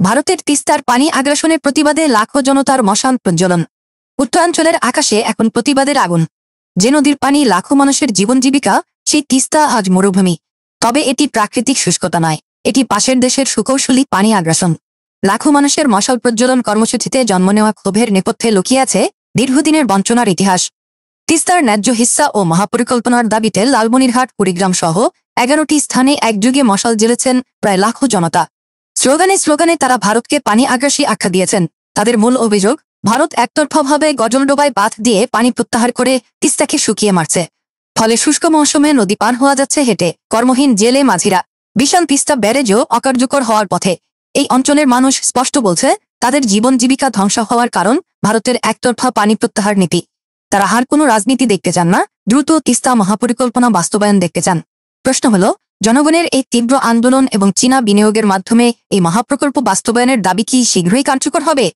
ভারতের তিস্তার পানি আগ্রাসনের প্রতিবাদে লাখো জনতার মশাল প্রজ্বলন। উত্তরাঞ্চলের আকাশে এখন প্রতিবাদের আগুন। যে নদীর পানি লাখো মানুষের জীবন জীবিকা, সেই তিস্তা আজ মরুভূমি। তবে এটি প্রাকৃতিক শুষ্কতা নয়, এটি পাশের দেশের সুকৌশলী পানি আগ্রাসন। লাখো মানুষের মশাল প্রজ্বলন কর্মসূচিতে জন্ম নেওয়া ক্ষোভের নেপথ্যে লুকিয়ে আছে দীর্ঘদিনের বঞ্চনার ইতিহাস। তিস্তার ন্যায্য হিস্সা ও মহাপরিকল্পনার দাবিতে লালমনিরহাট, কুড়িগ্রাম সহ ১১টি স্থানে একযুগে মশাল জ্বেলেছেন প্রায় লাখো জনতা। স্লোগানে স্লোগানে তারা ভারতকে পানি আগ্রাসী আখ্যা দিয়েছেন। তাদের মূল অভিযোগ, ভারত একতরফাভাবে গজলডোবায় বাঁধ দিয়ে পানি প্রত্যাহার করে তিস্তাকে শুকিয়ে মারছে। ফলে শুষ্ক মৌসুমে নদী পার হওয়া যাচ্ছে হেঁটে, কর্মহীন জেলে মাঝিরা। বিশাল তিস্তা ব্যারেজও অকার্যকর হওয়ার পথে। এই অঞ্চলের মানুষ স্পষ্ট বলছে, তাদের জীবন জীবিকা ধ্বংস হওয়ার কারণ ভারতের একতরফা পানি প্রত্যাহার নীতি। তারা আর কোনো রাজনীতি দেখতে চান না, দ্রুত তিস্তা মহাপরিকল্পনা বাস্তবায়ন দেখতে চান। প্রশ্ন হল, জনগণের এই তীব্র আন্দোলন এবং চীনা বিনিয়োগের মাধ্যমে এই মহাপ্রকল্প বাস্তবায়নের দাবি কি শীঘ্রই কার্যকর হবে?